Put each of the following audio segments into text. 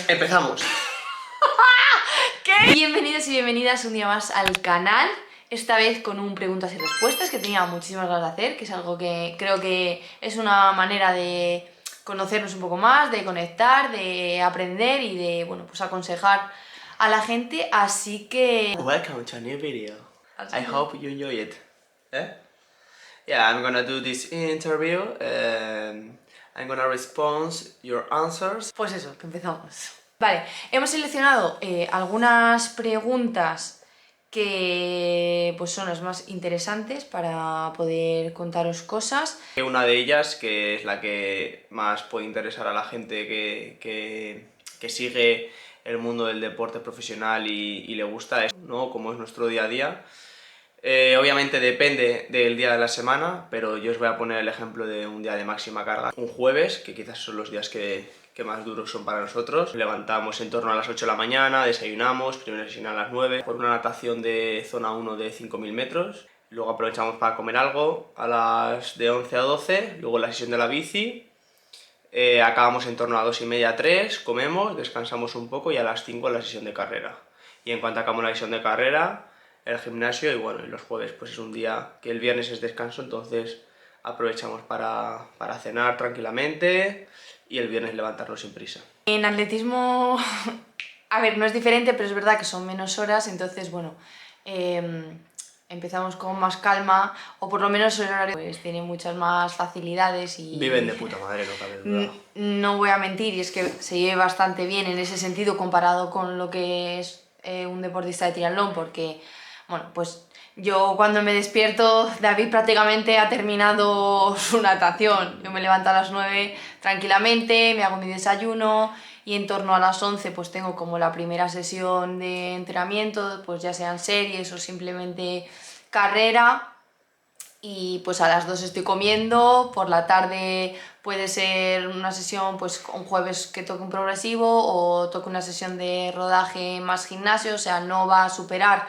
Empezamos. ¿Qué? Bienvenidos y bienvenidas un día más al canal. Esta vez con un preguntas y respuestas que tenía muchísimas ganas de hacer, que es algo que creo que es una manera de conocernos un poco más, de conectar, de aprender y de, bueno, pues aconsejar a la gente, así que... Welcome to a new video. I hope you enjoy it. Yeah, I'm gonna do this interview and I'm gonna respond your answers. Pues eso, que empezamos. Vale, hemos seleccionado algunas preguntas que pues son las más interesantes para poder contaros cosas. Una de ellas, que es la que más puede interesar a la gente que sigue el mundo del deporte profesional y le gusta, ¿no? Como es nuestro día a día. Obviamente depende del día de la semana, pero yo os voy a poner el ejemplo de un día de máxima carga. Un jueves, que quizás son los días que más duros son para nosotros. Levantamos en torno a las 8 de la mañana, desayunamos, primera sesión a las 9, por una natación de zona 1 de 5.000 metros. Luego aprovechamos para comer algo a las de 11 a 12, luego la sesión de la bici. Acabamos en torno a 2:30, 3, comemos, descansamos un poco y a las 5 la sesión de carrera. Y en cuanto acabamos la sesión de carrera, el gimnasio y bueno, y los jueves pues es un día que el viernes es descanso, entonces aprovechamos para cenar tranquilamente y el viernes levantarnos sin prisa. En atletismo, a ver, no es diferente, pero es verdad que son menos horas, entonces bueno, empezamos con más calma, o por lo menos el horario pues tiene muchas más facilidades y... Viven de puta madre, no cabe duda. No voy a mentir, y es que se lleve bastante bien en ese sentido comparado con lo que es un deportista de triatlón, porque, bueno, pues yo cuando me despierto, David prácticamente ha terminado su natación. Yo me levanto a las 9 tranquilamente, me hago mi desayuno y en torno a las 11 pues tengo como la primera sesión de entrenamiento, pues ya sean series o simplemente carrera. Y pues a las 2 estoy comiendo, por la tarde puede ser una sesión, pues un jueves que toque un progresivo o toque una sesión de rodaje más gimnasio, o sea, no va a superar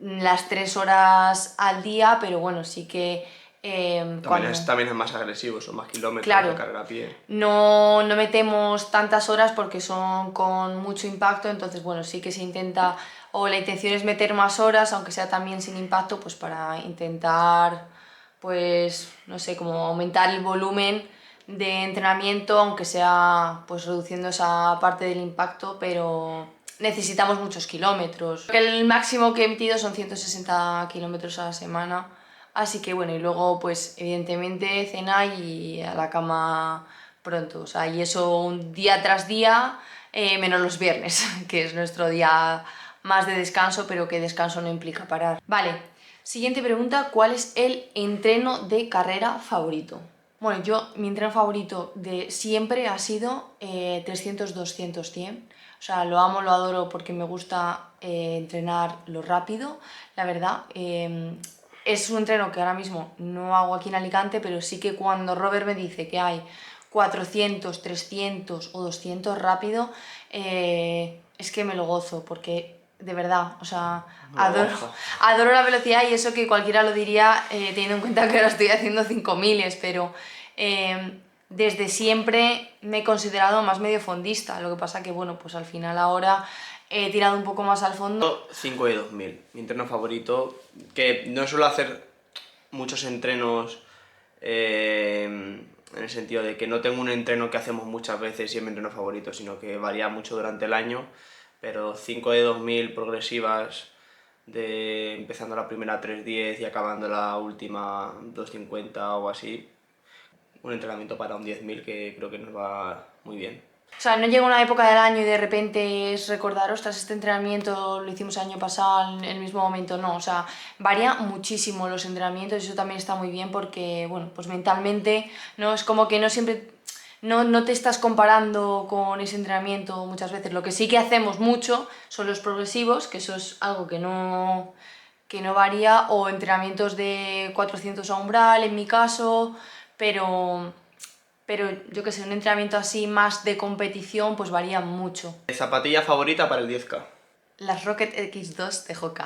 las 3 horas al día, pero bueno, sí que... También es más agresivo, son más kilómetros claro, de carga a pie. no metemos tantas horas porque son con mucho impacto, entonces bueno, sí que se intenta, o la intención es meter más horas, aunque sea también sin impacto, pues para intentar, pues no sé, como aumentar el volumen de entrenamiento, aunque sea pues reduciendo esa parte del impacto, pero necesitamos muchos kilómetros. El máximo que he metido son 160 kilómetros a la semana. Así que bueno, y luego pues evidentemente cena y a la cama pronto, o sea, y eso un día tras día, menos los viernes, que es nuestro día más de descanso, pero que descanso no implica parar. Vale, siguiente pregunta, ¿cuál es el entreno de carrera favorito? Bueno, mi entreno favorito de siempre ha sido 300, 200, 100. O sea, lo amo, lo adoro porque me gusta entrenar lo rápido, la verdad. Es un entreno que ahora mismo no hago aquí en Alicante, pero sí que cuando Robert me dice que hay 400, 300 o 200 rápido, es que me lo gozo, porque de verdad, o sea, adoro la velocidad y eso que cualquiera lo diría teniendo en cuenta que ahora estoy haciendo 5000, pero desde siempre me he considerado más medio fondista, lo que pasa que bueno, pues al final ahora he tirado un poco más al fondo. 5 de 2000, mi entreno favorito, que no suelo hacer muchos entrenos en el sentido de que no tengo un entreno que hacemos muchas veces y es mi entreno favorito, sino que varía mucho durante el año, pero 5 de 2000 progresivas, empezando la primera 3:10 y acabando la última 2:50 o así, un entrenamiento para un 10.000 que creo que nos va muy bien. O sea, no llega una época del año y de repente es recordar, ostras, este entrenamiento lo hicimos el año pasado en el mismo momento, no, o sea, varía muchísimo los entrenamientos y eso también está muy bien porque, bueno, pues mentalmente, ¿no? Es como que no siempre, no te estás comparando con ese entrenamiento muchas veces. Lo que sí que hacemos mucho son los progresivos, que eso es algo que no varía, o entrenamientos de 400 a umbral en mi caso, pero yo que sé, un entrenamiento así más de competición pues varía mucho. ¿Zapatilla favorita para el 10K? Las Rocket X2 de Hoka.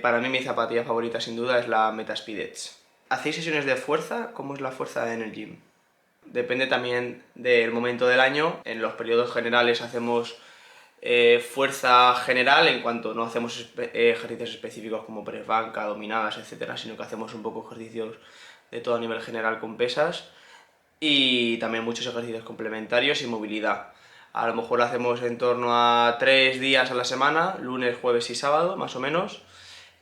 Para mí mi zapatilla favorita sin duda es la Metaspeed Edge. ¿Hacéis sesiones de fuerza? ¿Cómo es la fuerza en el gym? depende también del momento del año. En los periodos generales hacemos fuerza general, en cuanto no hacemos ejercicios específicos como press banca, dominadas, etcétera, sino que hacemos un poco ejercicios de todo a nivel general con pesas, y también muchos ejercicios complementarios y movilidad. A lo mejor lo hacemos en torno a 3 días a la semana, lunes, jueves y sábado, más o menos,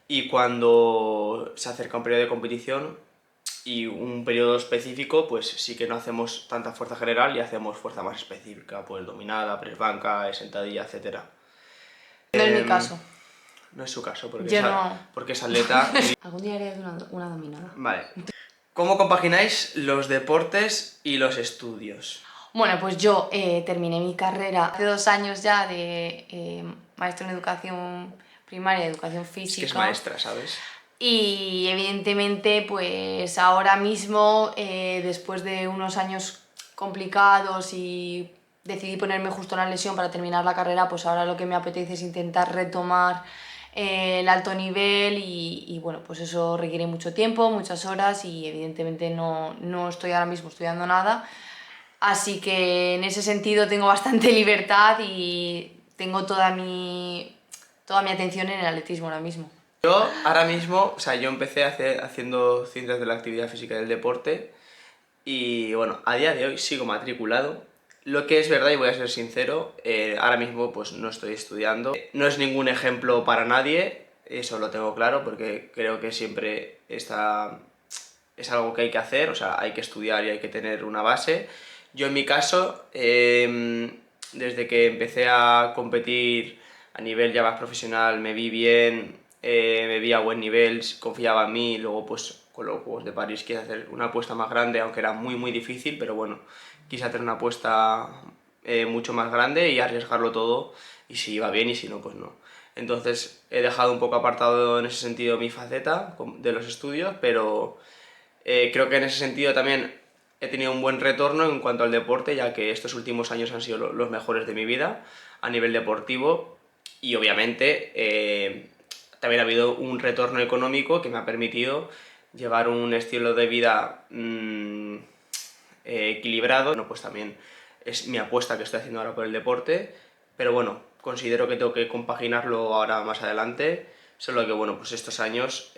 y cuando se acerca un periodo de competición y un periodo específico, pues sí que no hacemos tanta fuerza general y hacemos fuerza más específica, pues dominada, press banca, sentadilla, etcétera. No es mi caso. No es su caso, porque, Yo no. porque es atleta. Algún día haré una dominada. Vale. ¿Cómo compagináis los deportes y los estudios? Bueno, pues yo terminé mi carrera hace 2 años ya de maestro en educación primaria, educación Es física. que es maestra, ¿sabes? Y evidentemente, pues ahora mismo, después de unos años complicados y decidí ponerme justo una lesión para terminar la carrera, pues ahora lo que me apetece es intentar retomar el alto nivel y bueno, pues eso requiere mucho tiempo, muchas horas y evidentemente no estoy ahora mismo estudiando nada. Así que en ese sentido tengo bastante libertad y tengo toda mi atención en el atletismo ahora mismo. Yo ahora mismo, o sea, yo empecé haciendo ciencias de la actividad física y del deporte y bueno, a día de hoy sigo matriculado. Lo que es verdad, y voy a ser sincero, ahora mismo pues no estoy estudiando. No es ningún ejemplo para nadie, eso lo tengo claro, porque creo que siempre es algo que hay que hacer, o sea, hay que estudiar y hay que tener una base. Yo en mi caso, desde que empecé a competir a nivel ya más profesional, me vi bien, me vi a buen nivel, confiaba en mí, luego pues con los Juegos de París quise hacer una apuesta más grande, aunque era muy muy difícil, pero bueno, quise hacer una apuesta mucho más grande y arriesgarlo todo, y si iba bien y si no, pues no. Entonces he dejado un poco apartado en ese sentido mi faceta de los estudios, pero creo que en ese sentido también he tenido un buen retorno en cuanto al deporte, ya que estos últimos años han sido los mejores de mi vida a nivel deportivo, y obviamente también ha habido un retorno económico que me ha permitido llevar un estilo de vida equilibrado. Bueno, pues también es mi apuesta que estoy haciendo ahora por el deporte, pero bueno, considero que tengo que compaginarlo ahora más adelante, solo que bueno, pues estos años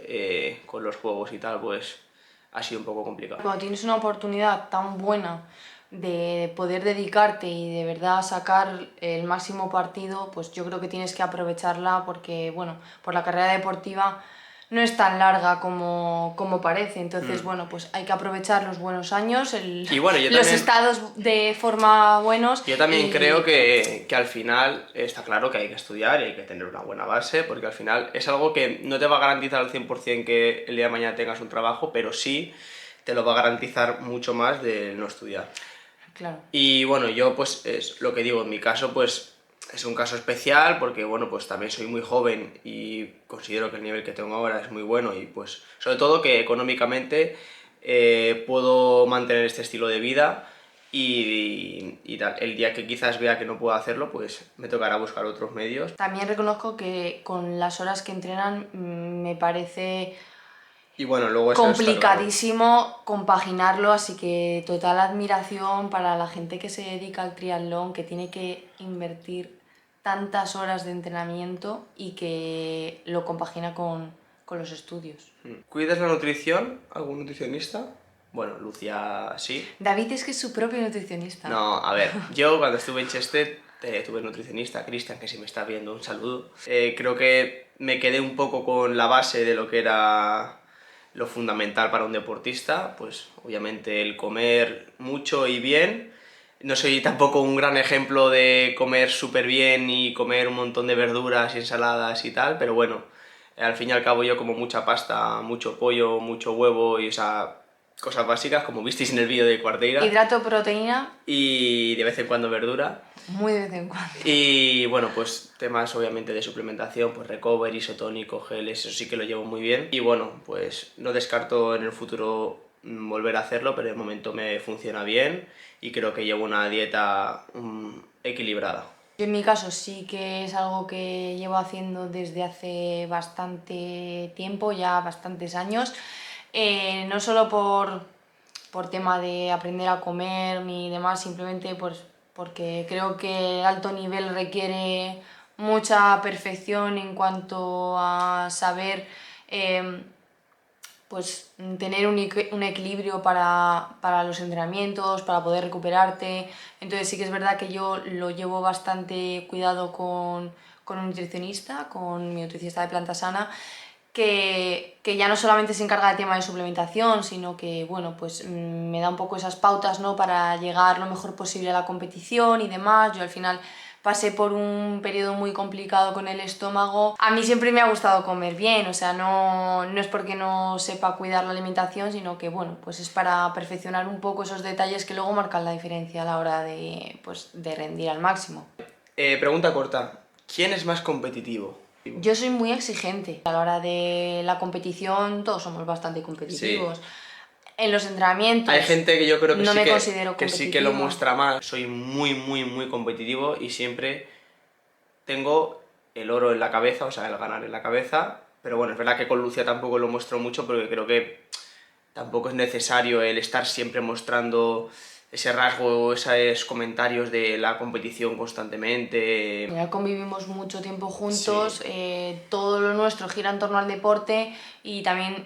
con los juegos y tal, pues ha sido un poco complicado. Cuando tienes una oportunidad tan buena de poder dedicarte y de verdad sacar el máximo partido, pues yo creo que tienes que aprovecharla porque, bueno, por la carrera deportiva no es tan larga como parece. Entonces, bueno, pues hay que aprovechar los buenos años, Y bueno, yo los también, estados de forma buenos. yo también y creo que al final está claro que hay que estudiar y hay que tener una buena base, porque al final es algo que no te va a garantizar al 100% que el día de mañana tengas un trabajo, pero sí te lo va a garantizar mucho más de no estudiar. Claro. Y bueno, yo pues es lo que digo, en mi caso pues es un caso especial porque bueno, pues también soy muy joven y considero que el nivel que tengo ahora es muy bueno, y pues sobre todo que económicamente puedo mantener este estilo de vida, y tal. El día que quizás vea que no puedo hacerlo, pues me tocará buscar otros medios. También reconozco que con las horas que entrenan me parece Y bueno, luego eso está claro. complicadísimo compaginarlo, así que total admiración para la gente que se dedica al triatlón, que tiene que invertir tantas horas de entrenamiento y que lo compagina con los estudios. ¿Cuidas la nutrición? ¿Algún nutricionista? Bueno, Lucia sí. David es que es su propio nutricionista. No, a ver, yo cuando estuve en Chester tuve nutricionista, Cristian, que si me está viendo, un saludo. Creo que me quedé un poco con la base de lo que era lo fundamental para un deportista, pues obviamente el comer mucho y bien. No soy tampoco un gran ejemplo de comer súper bien y comer un montón de verduras y ensaladas y tal, pero bueno, al fin y al cabo yo como mucha pasta, mucho pollo, mucho huevo y, o sea, cosas básicas, como visteis en el vídeo de Cuarteira. Hidrato, proteína, Y de vez en cuando verdura. muy de vez en cuando. Y bueno, pues temas obviamente de suplementación, pues recover, isotónico, geles, eso sí que lo llevo muy bien. Y bueno, pues no descarto en el futuro volver a hacerlo, pero de momento me funciona bien y creo que llevo una dieta equilibrada. Yo en mi caso sí que es algo que llevo haciendo desde hace bastante tiempo, ya bastantes años, no solo por por tema de aprender a comer ni demás, simplemente pues porque creo que el alto nivel requiere mucha perfección en cuanto a saber pues tener un equilibrio para los entrenamientos, para poder recuperarte. Entonces sí que es verdad que yo lo llevo bastante cuidado con un nutricionista, con mi nutricionista de Planta Sana, que ya no solamente se encarga del tema de suplementación, sino que bueno, pues me da un poco esas pautas, ¿no?, para llegar lo mejor posible a la competición y demás. Yo al final pasé por un periodo muy complicado con el estómago. A mí siempre me ha gustado comer bien, o sea, no es porque no sepa cuidar la alimentación, sino que bueno, pues es para perfeccionar un poco esos detalles que luego marcan la diferencia a la hora de, pues, de rendir al máximo. Pregunta corta. ¿Quién es más competitivo? Yo soy muy exigente. A la hora de la competición todos somos bastante competitivos. Sí. En los entrenamientos Hay gente que yo creo que no sí me que, considero que competitiva. sí que lo muestra más. Soy muy, muy, muy competitivo y siempre tengo el oro en la cabeza, o sea, el ganar en la cabeza. Pero bueno, es verdad que con Lucia tampoco lo muestro mucho porque creo que tampoco es necesario el estar siempre mostrando ese rasgo, esos comentarios de la competición constantemente. Ya convivimos mucho tiempo juntos, Sí. todo lo nuestro gira en torno al deporte y también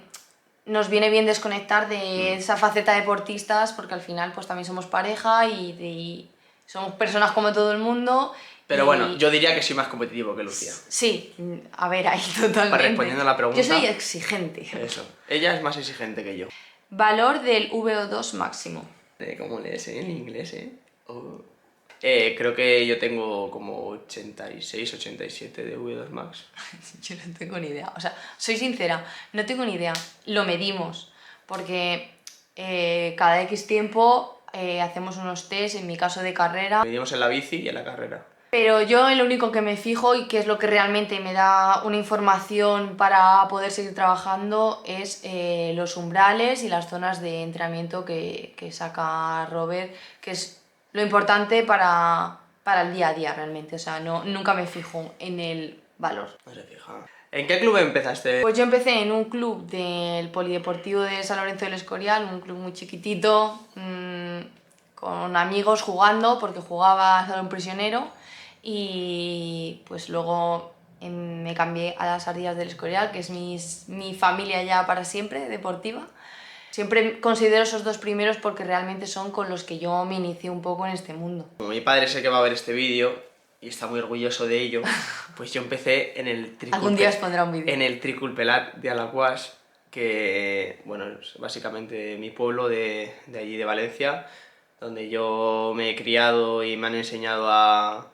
nos viene bien desconectar de esa faceta de deportistas porque al final pues también somos pareja y somos personas como todo el mundo. Pero bueno, yo diría que soy más competitivo que Lucia. Sí, a ver, ahí totalmente. Para respondiendo a la pregunta... Yo soy exigente. Eso. Ella es más exigente que yo. Valor del VO2 máximo. ¿Cómo lees, en inglés, Oh. Creo que yo tengo como 86, 87 de V2 Max. Yo no tengo ni idea. O sea, soy sincera, no tengo ni idea. Lo medimos, porque cada X tiempo hacemos unos test, en mi caso de carrera. Medimos en la bici y en la carrera. Pero yo en lo único que me fijo y que es lo que realmente me da una información para poder seguir trabajando es los umbrales y las zonas de entrenamiento que saca Robert, que es lo importante para el día a día realmente. O sea, nunca me fijo en el valor. No se fija. ¿En qué club empezaste? Pues yo empecé en un club del Polideportivo de San Lorenzo del Escorial, un club muy chiquitito, con amigos jugando, porque jugaba a Salón Prisionero, y pues luego me cambié a las Ardillas del Escorial, que es mi familia ya para siempre, deportiva. Siempre considero esos dos primeros porque realmente son con los que yo me inicié un poco en este mundo. Como mi padre sé que va a ver este vídeo y está muy orgulloso de ello, pues yo empecé en el Algún día os pondrá un vídeo. En el Triculpelat de Alacuas, que bueno, es básicamente mi pueblo de allí de Valencia, donde yo me he criado y me han enseñado a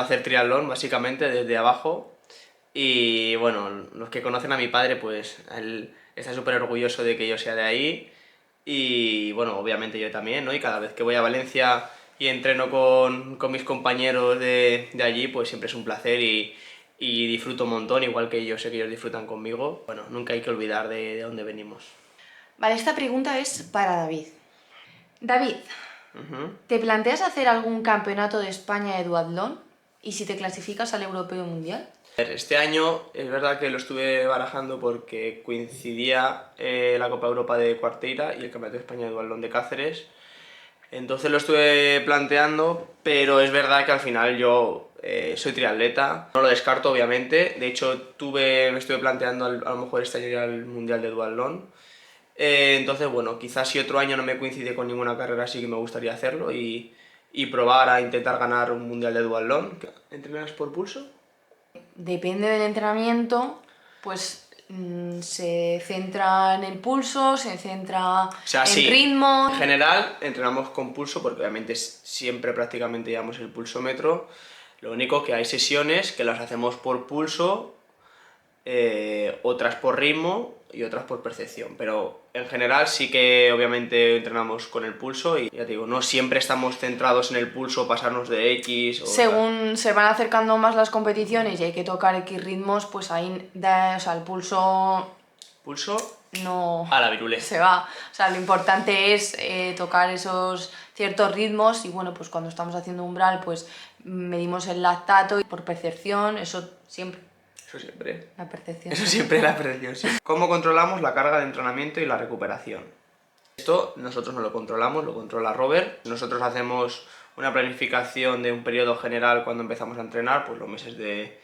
hacer triatlón básicamente desde abajo. Y bueno, los que conocen a mi padre, pues él está súper orgulloso de que yo sea de ahí. Y bueno, obviamente yo también, ¿no? Y cada vez que voy a Valencia y entreno con mis compañeros de allí, pues siempre es un placer y disfruto un montón, igual que yo sé que ellos disfrutan conmigo. Bueno, nunca hay que olvidar de dónde venimos. Vale, esta pregunta es para David. David, Ujú. ¿te planteas hacer algún campeonato de España de duatlón? ¿Y si te clasificas al europeo mundial? Este año es verdad que lo estuve barajando porque coincidía la Copa Europa de Cuarteira y el Campeonato de España de Duatlón de Cáceres. Entonces lo estuve planteando, pero es verdad que al final yo soy triatleta, no lo descarto obviamente. De hecho me estuve planteando a lo mejor este año ir al Mundial de Duatlón. Entonces bueno, quizás si otro año no me coincide con ninguna carrera sí que me gustaría hacerlo y probar a intentar ganar un Mundial de Duatlón. ¿Entrenas por pulso? Depende del entrenamiento, pues se centra en el pulso, se centra en Sí, ritmo. En general entrenamos con pulso porque obviamente siempre prácticamente llevamos el pulsómetro. Lo único que hay sesiones que las hacemos por pulso, otras por ritmo y otras por percepción. Pero en general sí que obviamente entrenamos con el pulso y ya te digo, no siempre estamos centrados en el pulso, pasarnos de X o Según se van acercando más las competiciones y hay que tocar X ritmos, pues ahí o sea, el pulso pulso no a la virulé. se va. O sea, lo importante es tocar esos ciertos ritmos y bueno, pues cuando estamos haciendo umbral, pues medimos el lactato y por percepción, eso siempre. Eso siempre. La percepción. Eso siempre la percepción, sí. ¿Cómo controlamos la carga de entrenamiento y la recuperación? Esto nosotros no lo controlamos, lo controla Robert. Nosotros hacemos una planificación de un periodo general cuando empezamos a entrenar, pues los meses de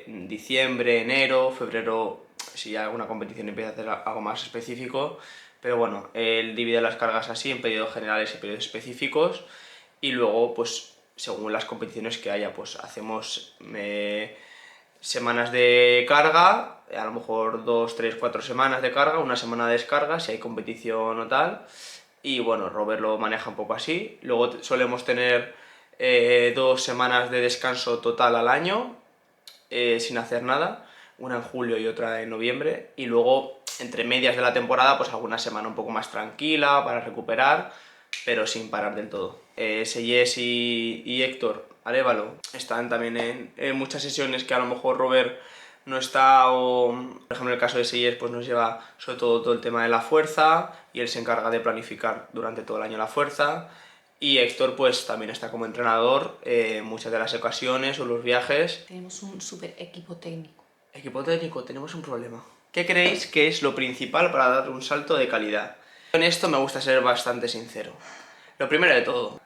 diciembre, enero, febrero, si hay alguna competición empieza a hacer algo más específico, pero bueno, él divide las cargas así en periodos generales y periodos específicos, y luego pues según las competiciones que haya, pues hacemos semanas de carga, a lo mejor 2, 3, 4 semanas de carga, una semana de descarga si hay competición o tal, y bueno, Robert lo maneja un poco así. Luego solemos tener 2 semanas de descanso total al año, sin hacer nada, una en julio y otra en noviembre, y luego entre medias de la temporada pues alguna semana un poco más tranquila para recuperar, pero sin parar del todo. Seyes y Héctor Arévalo están también en muchas sesiones que a lo mejor Robert no está, o por ejemplo en el caso de Seyes pues nos lleva sobre todo el tema de la fuerza y él se encarga de planificar durante todo el año la fuerza, y Héctor pues también está como entrenador en muchas de las ocasiones o los viajes. Tenemos un súper equipo técnico. Equipo técnico, tenemos un problema. ¿Qué creéis que es lo principal para dar un salto de calidad? En esto me gusta ser bastante sincero. Lo primero de todo,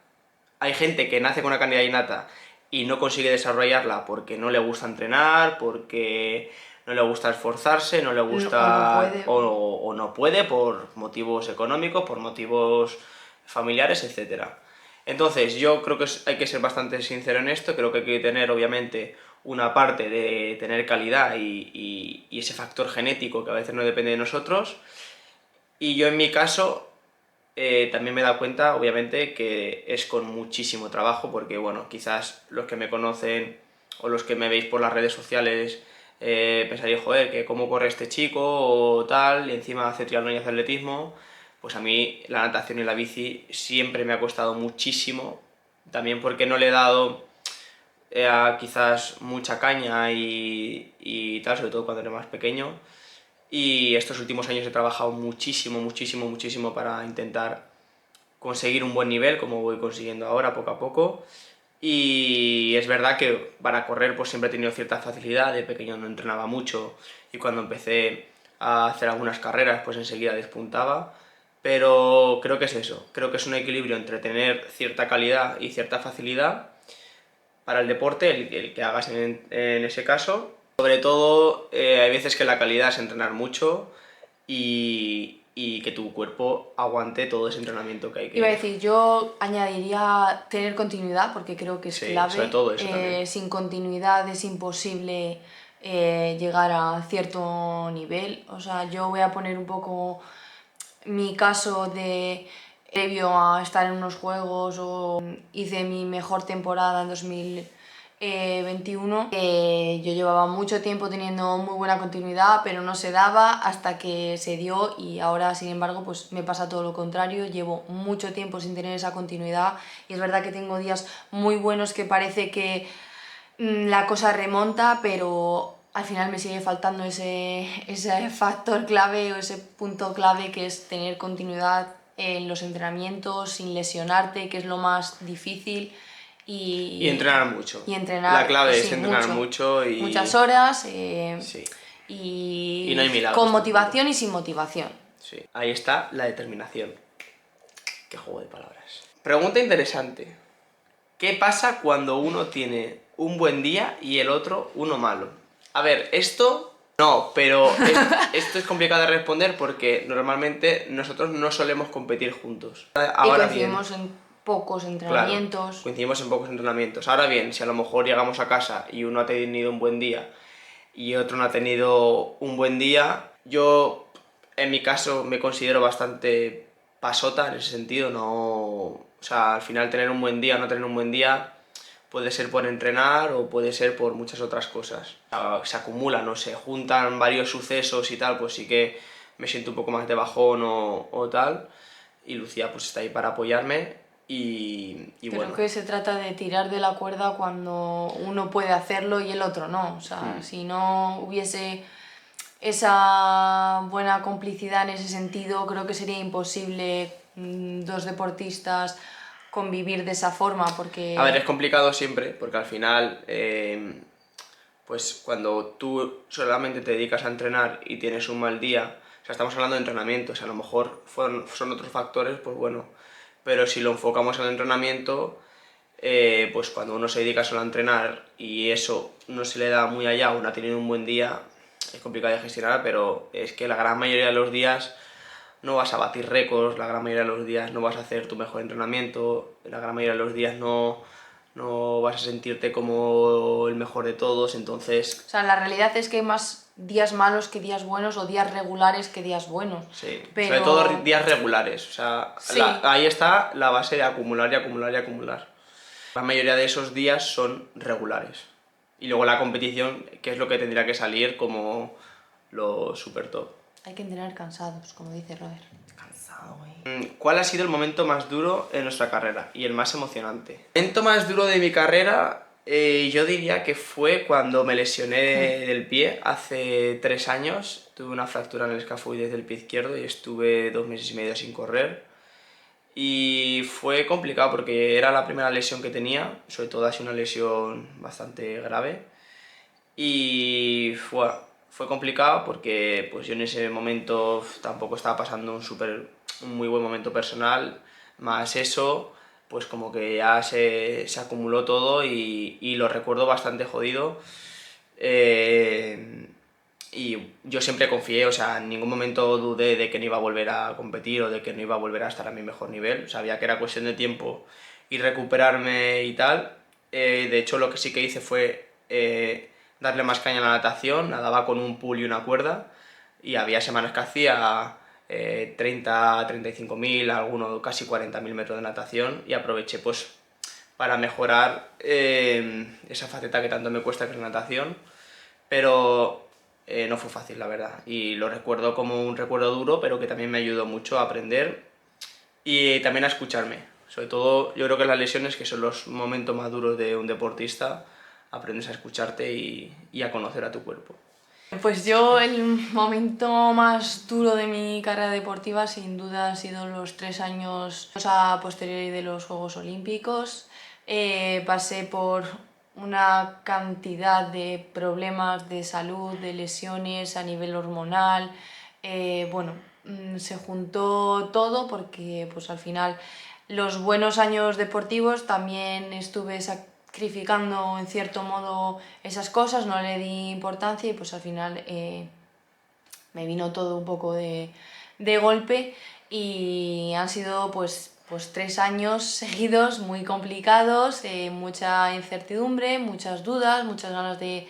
hay gente que nace con una calidad innata y no consigue desarrollarla porque no le gusta entrenar, porque no le gusta esforzarse, no le gusta o no puede por motivos económicos, por motivos familiares, etcétera. Entonces yo creo que hay que ser bastante sincero en esto, creo que hay que tener obviamente una parte de tener calidad y ese factor genético que a veces no depende de nosotros, y yo en mi caso también me he dado cuenta, obviamente, que es con muchísimo trabajo, porque, bueno, quizás los que me conocen o los que me veis por las redes sociales pensaréis, joder, que cómo corre este chico o tal, y encima hace triatlón y hace atletismo. Pues a mí la natación y la bici siempre me ha costado muchísimo, también porque no le he dado quizás mucha caña y tal, sobre todo cuando era más pequeño. Y estos últimos años he trabajado muchísimo, muchísimo, muchísimo para intentar conseguir un buen nivel, como voy consiguiendo ahora, poco a poco. Y es verdad que para correr pues siempre he tenido cierta facilidad, de pequeño no entrenaba mucho y cuando empecé a hacer algunas carreras pues enseguida despuntaba. Pero creo que es eso, creo que es un equilibrio entre tener cierta calidad y cierta facilidad para el deporte, el que hagas en ese caso. Sobre todo, hay veces que la calidad es entrenar mucho y que tu cuerpo aguante todo ese entrenamiento que hay que... Iba a decir, yo añadiría tener continuidad, porque creo que es Sí, clave. sobre todo eso también. Sin continuidad es imposible llegar a cierto nivel. O sea, yo voy a poner un poco mi caso de previo a estar en unos juegos, o hice mi mejor temporada en 2021. Yo llevaba mucho tiempo teniendo muy buena continuidad, pero no se daba hasta que se dio, y ahora sin embargo pues me pasa todo lo contrario, llevo mucho tiempo sin tener esa continuidad y es verdad que tengo días muy buenos que parece que la cosa remonta, pero al final me sigue faltando ese factor clave o ese punto clave, que es tener continuidad en los entrenamientos sin lesionarte, que es lo más difícil. Y entrenar mucho. Y entrenar, la clave es sí, entrenar mucho y... muchas horas Sí. y no hay milagros con tampoco. motivación y sin motivación. Sí. Ahí está la determinación. Qué juego de palabras. Pregunta interesante. ¿Qué pasa cuando uno tiene un buen día y el otro uno malo? A ver, esto... No, pero esto es complicado de responder porque normalmente nosotros no solemos competir juntos. Ahora y coincidimos en pocos entrenamientos. Claro, coincidimos en pocos entrenamientos. Ahora bien, si a lo mejor llegamos a casa y uno ha tenido un buen día y otro no ha tenido un buen día, yo en mi caso me considero bastante pasota en ese sentido, no... O sea, al final tener un buen día o no tener un buen día puede ser por entrenar o puede ser por muchas otras cosas. Se acumulan, no se juntan varios sucesos y tal, pues sí que me siento un poco más de bajón o tal. Y Lucía pues está ahí para apoyarme y Creo bueno. que se trata de tirar de la cuerda cuando uno puede hacerlo y el otro no. O sea, si no hubiese esa buena complicidad en ese sentido, creo que sería imposible dos deportistas convivir de esa forma, porque... A ver, es complicado siempre, porque al final, pues cuando tú solamente te dedicas a entrenar y tienes un mal día, sea, estamos hablando de entrenamiento, o sea, a lo mejor son otros factores, pues bueno, pero si lo enfocamos al entrenamiento, pues cuando uno se dedica solo a entrenar y eso no se le da muy allá o no ha tenido un buen día, es complicado de gestionar, pero es que la gran mayoría de los días no vas a batir récords, la gran mayoría de los días no vas a hacer tu mejor entrenamiento, la gran mayoría de los días no vas a sentirte como el mejor de todos, entonces... O sea, la realidad es que hay más días malos que días buenos o días regulares que días buenos. Sí, pero... sobre todo días regulares, o sea, sí. ahí está la base de acumular y acumular y acumular. La mayoría de esos días son regulares. Y luego la competición, que es lo que tendría que salir como lo super top. Hay que entrenar cansados, como dice Robert. Cansado, güey. ¿Cuál ha sido el momento más duro en nuestra carrera y el más emocionante? El momento más duro de mi carrera, yo diría que fue cuando me lesioné del pie hace 3 años. Tuve una fractura en el escafoides del pie izquierdo y estuve 2 meses y medio sin correr. Y fue complicado porque era la primera lesión que tenía, sobre todo ha sido una lesión bastante grave. Y fue complicado porque pues yo en ese momento tampoco estaba pasando un muy buen momento personal, más eso, pues como que ya se acumuló todo y lo recuerdo bastante jodido. Y yo siempre confié, o sea, en ningún momento dudé de que no iba a volver a competir o de que no iba a volver a estar a mi mejor nivel. Sabía que era cuestión de tiempo y recuperarme y tal. De hecho, lo que sí que hice fue darle más caña a la natación. Nadaba con un pool y una cuerda y había semanas que hacía 30, 35.000, algunos casi 40.000 metros de natación y aproveché pues para mejorar esa faceta que tanto me cuesta que es la natación. Pero no fue fácil, la verdad. Y lo recuerdo como un recuerdo duro, pero que también me ayudó mucho a aprender y también a escucharme. Sobre todo, yo creo que las lesiones, que son los momentos más duros de un deportista, aprendes a escucharte y a conocer a tu cuerpo. Pues yo el momento más duro de mi carrera deportiva sin duda ha sido los 3 años a posteriori de los Juegos Olímpicos. Pasé por una cantidad de problemas de salud, de lesiones a nivel hormonal. Bueno, se juntó todo porque pues al final los buenos años deportivos también estuve sacrificando en cierto modo esas cosas, no le di importancia y pues al final me vino todo un poco de golpe y han sido pues 3 años seguidos muy complicados, mucha incertidumbre, muchas dudas, muchas ganas de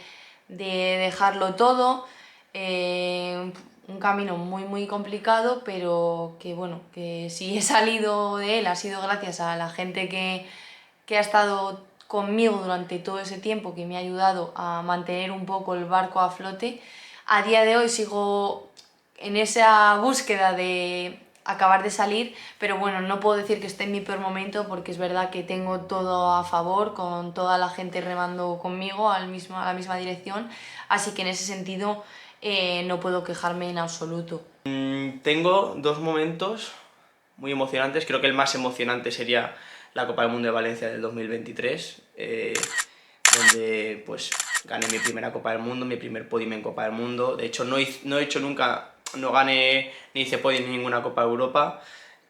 dejarlo todo. Un camino muy complicado, pero que bueno, que si he salido de él ha sido gracias a la gente que ha estado conmigo durante todo ese tiempo, que me ha ayudado a mantener un poco el barco a flote. A día de hoy sigo en esa búsqueda de acabar de salir, pero bueno, no puedo decir que esté en mi peor momento porque es verdad que tengo todo a favor, con toda la gente remando conmigo a la misma dirección, así que en ese sentido no puedo quejarme en absoluto. Tengo 2 momentos muy emocionantes, creo que el más emocionante sería la Copa del Mundo de Valencia del 2023, donde pues gané mi primera Copa del Mundo, mi primer podium en Copa del Mundo. De hecho no he hecho nunca, no gané ni hice podium en ninguna Copa de Europa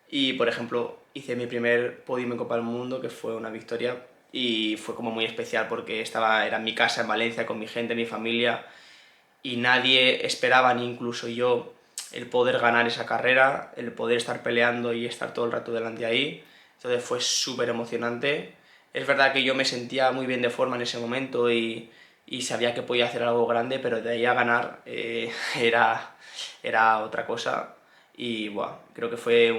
y por ejemplo hice mi primer podium en Copa del Mundo, que fue una victoria y fue como muy especial porque era en mi casa en Valencia con mi gente, mi familia y nadie esperaba, ni incluso yo, el poder ganar esa carrera, el poder estar peleando y estar todo el rato delante de ahí. Entonces fue súper emocionante. Es verdad que yo me sentía muy bien de forma en ese momento y sabía que podía hacer algo grande, pero de ahí a ganar era otra cosa. Y bueno, creo que fue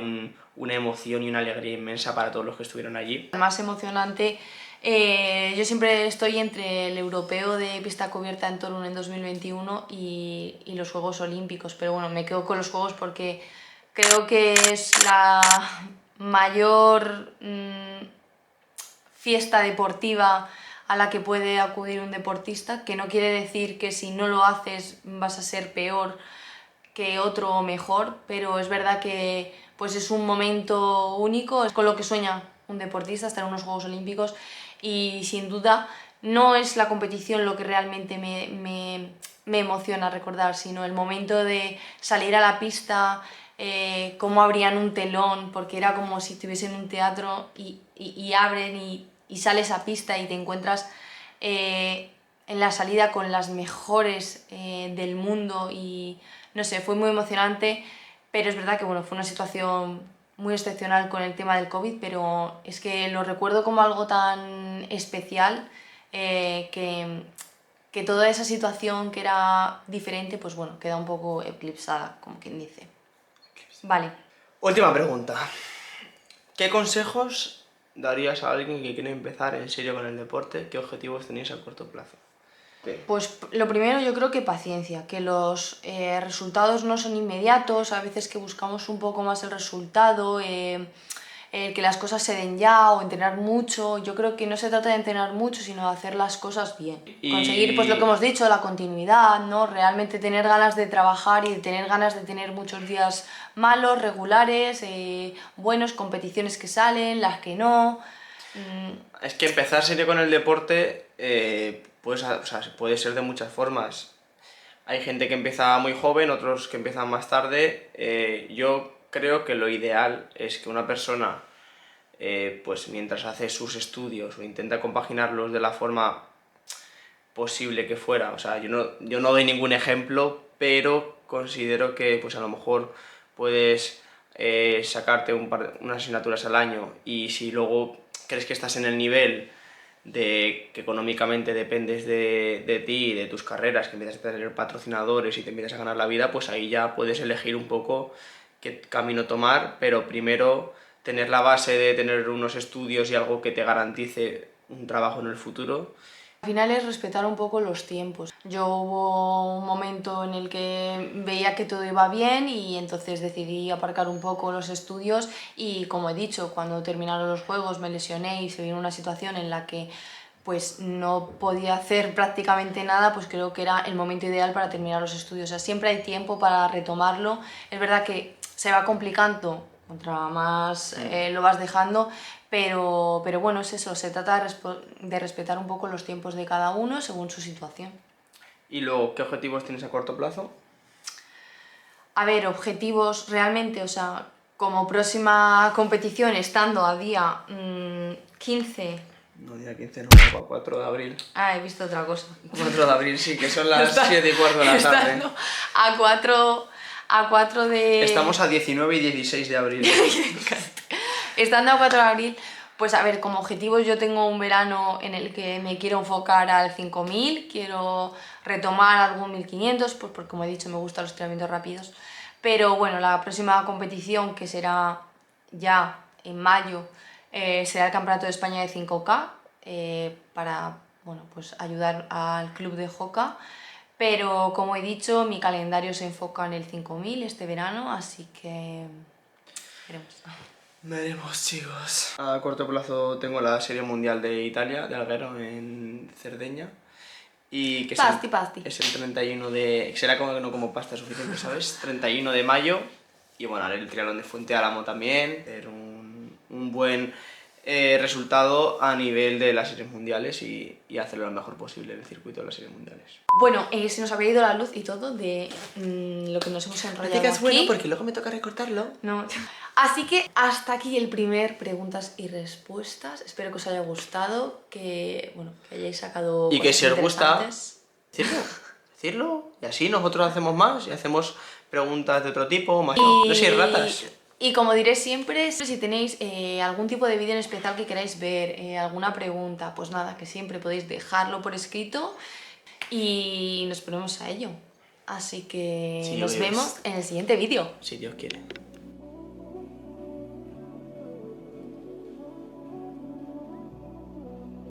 una emoción y una alegría inmensa para todos los que estuvieron allí. Más emocionante, yo siempre estoy entre el europeo de pista cubierta en Torun en 2021 y los Juegos Olímpicos, pero bueno, me quedo con los Juegos porque creo que es la mayor fiesta deportiva a la que puede acudir un deportista, que no quiere decir que si no lo haces vas a ser peor que otro o mejor, pero es verdad que pues es un momento único, es con lo que sueña un deportista, estar en unos Juegos Olímpicos y sin duda no es la competición lo que realmente me me emociona recordar, sino el momento de salir a la pista, cómo abrían un telón, porque era como si estuviese en un teatro y abren y sales a pista y te encuentras en la salida con las mejores del mundo y no sé, fue muy emocionante, pero es verdad que bueno, fue una situación muy excepcional con el tema del COVID, pero es que lo recuerdo como algo tan especial que toda esa situación que era diferente, pues bueno, queda un poco eclipsada, como quien dice. Vale. Última pregunta. ¿Qué consejos darías a alguien que quiere empezar en serio con el deporte? ¿Qué objetivos tenéis a corto plazo? Pues lo primero yo creo que paciencia, que los resultados no son inmediatos, a veces que buscamos un poco más el resultado, que las cosas se den ya o entrenar mucho. Yo creo que no se trata de entrenar mucho, sino de hacer las cosas bien. Conseguir pues lo que hemos dicho, la continuidad, ¿no? Realmente tener ganas de trabajar y de tener ganas de tener muchos días malos, regulares, buenos, competiciones que salen, las que no. Es que empezar serio con el deporte puede ser de muchas formas. Hay gente que empieza muy joven, otros que empiezan más tarde. Yo creo que lo ideal es que una persona, pues mientras hace sus estudios o intenta compaginarlos de la forma posible que fuera, o sea, yo no doy ningún ejemplo, pero considero que pues a lo mejor puedes sacarte unas asignaturas al año y si luego crees que estás en el nivel de que económicamente dependes de ti, de tus carreras, que empiezas a tener patrocinadores y te empiezas a ganar la vida, pues ahí ya puedes elegir un poco qué camino tomar, pero primero tener la base de tener unos estudios y algo que te garantice un trabajo en el futuro. Al final es respetar un poco los tiempos. Yo hubo un momento en el que veía que todo iba bien y entonces decidí aparcar un poco los estudios y como he dicho, cuando terminaron los juegos me lesioné y se vino una situación en la que pues no podía hacer prácticamente nada, pues creo que era el momento ideal para terminar los estudios. O sea, siempre hay tiempo para retomarlo. Es verdad que se va complicando contra más lo vas dejando, pero bueno, es eso, se trata de respetar un poco los tiempos de cada uno según su situación. ¿Y luego qué objetivos tienes a corto plazo? A ver, objetivos realmente, o sea, como próxima competición, estando a día 15... No, día 15 no, a 4 de abril. Ah, he visto otra cosa. 4 de abril sí, que son las 7:15 de la tarde. Estando a 4 de... Estamos a 19 y 16 de abril. Estando a 4 de abril, pues a ver, como objetivos yo tengo un verano en el que me quiero enfocar al 5000, quiero retomar algún 1500, pues porque como he dicho me gustan los entrenamientos rápidos. Pero bueno, la próxima competición que será ya en mayo será el Campeonato de España de 5K para bueno, pues ayudar al club de Hoka. Pero como he dicho, mi calendario se enfoca en el 5000 este verano, así que veremos. Veremos, chicos. A corto plazo tengo la Serie Mundial de Italia, de Alghero, en Cerdeña. Y que Pasti. Es el 31 de... Será como pasta suficiente, ¿sabes? 31 de mayo. Y bueno, haré el triatlón de Fuente Álamo también. Tener un buen resultado a nivel de las series mundiales y hacerlo lo mejor posible en el circuito de las series mundiales. Bueno, se nos había ido la luz y todo de lo que nos hemos enrollado No digas aquí. bueno porque luego me toca recortarlo. No. Así que hasta aquí el primer preguntas y respuestas. Espero que os haya gustado, que bueno, que hayáis sacado y que si os gusta, interesantes. decirlo. Y así nosotros hacemos más y hacemos preguntas de otro tipo, más... No seáis ratas. Y como diré siempre, si tenéis algún tipo de vídeo en especial que queráis ver, alguna pregunta, pues nada, que siempre podéis dejarlo por escrito y nos ponemos a ello. Así que nos vemos en el siguiente vídeo. Si Dios quiere.